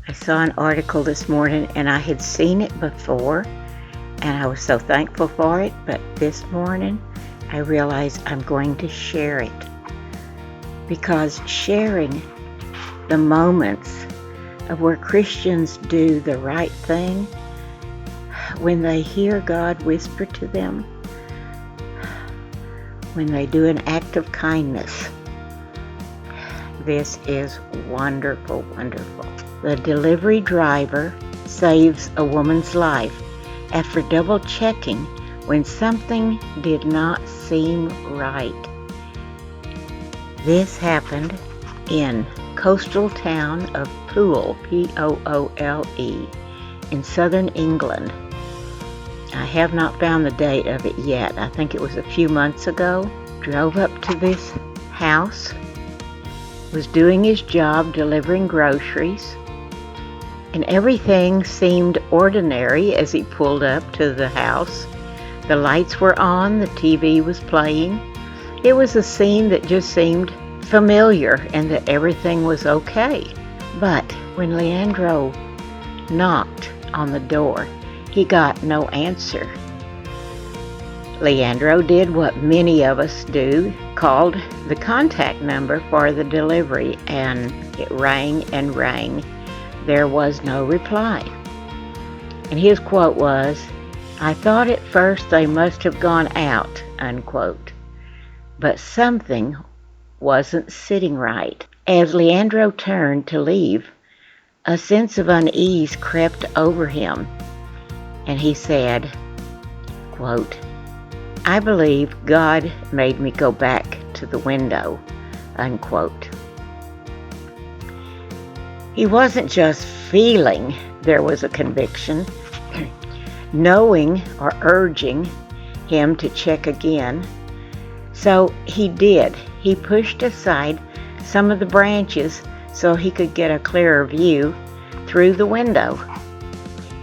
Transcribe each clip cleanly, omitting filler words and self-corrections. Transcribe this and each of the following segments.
I saw an article this morning and I had seen it before and I was so thankful for it, but this morning I realized I'm going to share it because sharing the moments of where Christians do the right thing, when they hear God whisper to them, when they do an act of kindness, this is wonderful, wonderful. The delivery driver saves a woman's life after double checking when something did not seem right. This happened in coastal town of Poole, Poole, in southern England. I have not found the date of it yet. I think it was a few months ago. Drove up to this house, was doing his job delivering groceries, and everything seemed ordinary as he pulled up to the house. The lights were on, the TV was playing. It was a scene that just seemed familiar and that everything was okay. But when Leandro knocked on the door, he got no answer. Leandro did what many of us do, called the contact number for the delivery, and it rang and rang. There was no reply. And his quote was, "I thought at first they must have gone out," unquote. But something wasn't sitting right. As Leandro turned to leave, a sense of unease crept over him, and he said, quote, "I believe God made me go back to the window," unquote. He wasn't just feeling there was a conviction, knowing or urging him to check again. So he did. He pushed aside some of the branches so he could get a clearer view through the window.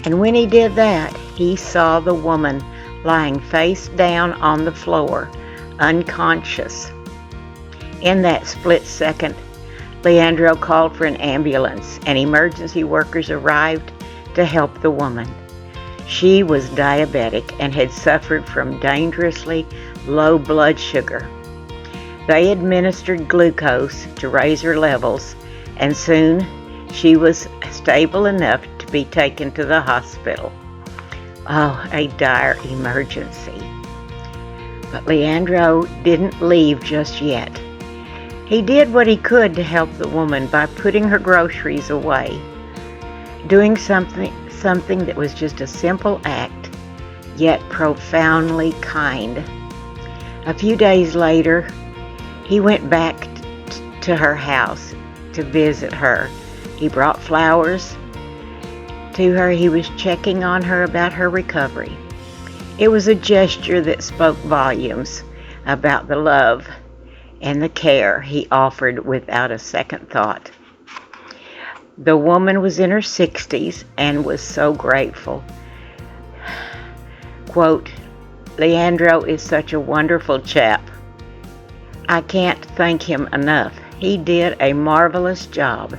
And when he did that, he saw the woman lying face down on the floor, unconscious. In that split second, Leandro called for an ambulance, and emergency workers arrived to help the woman. She was diabetic and had suffered from dangerously low blood sugar. They administered glucose to raise her levels, and soon she was stable enough to be taken to the hospital. Oh, a dire emergency. But Leandro didn't leave just yet. He did what he could to help the woman by putting her groceries away, doing something that was just a simple act, yet profoundly kind. A few days later, he went back to her house to visit her. He brought flowers to her. He was checking on her about her recovery. It was a gesture that spoke volumes about the love and the care he offered without a second thought. The woman was in her 60s and was so grateful. Quote, "Leandro is such a wonderful chap. I can't thank him enough. He did a marvelous job,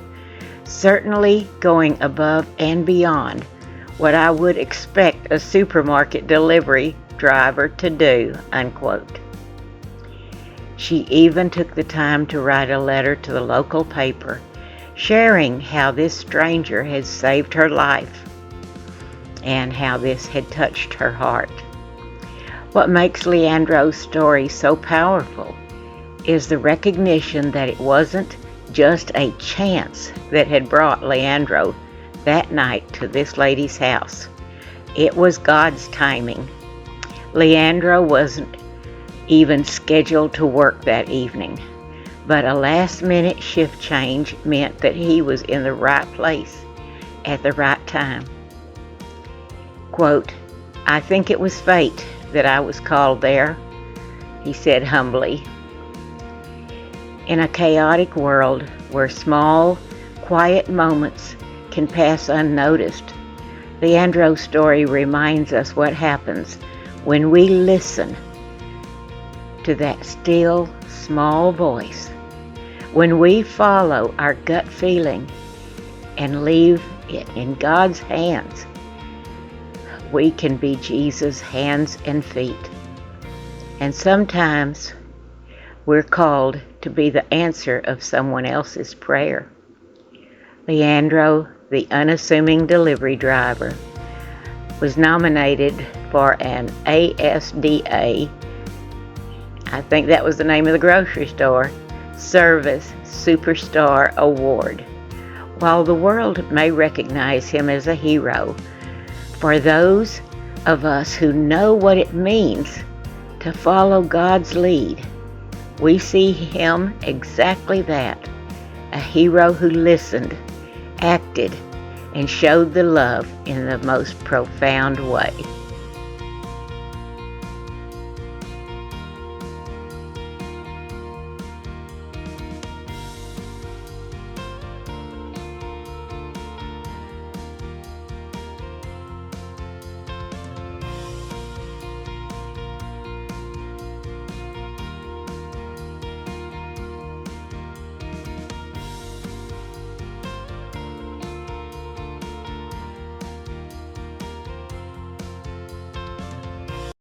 certainly going above and beyond what I would expect a supermarket delivery driver to do," unquote. She even took the time to write a letter to the local paper, sharing how this stranger had saved her life and how this had touched her heart. What makes Leandro's story so powerful is the recognition that it wasn't just a chance that had brought Leandro that night to this lady's house. It was God's timing. Leandro wasn't even scheduled to work that evening, but a last-minute shift change meant that he was in the right place at the right time. Quote, "I think it was fate that I was called there," he said humbly. In a chaotic world where small, quiet moments can pass unnoticed, Leandro's story reminds us what happens when we listen to that still, small voice, when we follow our gut feeling and leave it in God's hands, we can be Jesus' hands and feet. And sometimes we're called to be the answer of someone else's prayer. Leandro, the unassuming delivery driver, was nominated for an ASDA, I think that was the name of the grocery store, Service Superstar Award. While the world may recognize him as a hero, for those of us who know what it means to follow God's lead, we see him exactly that, a hero who listened, acted, and showed the love in the most profound way.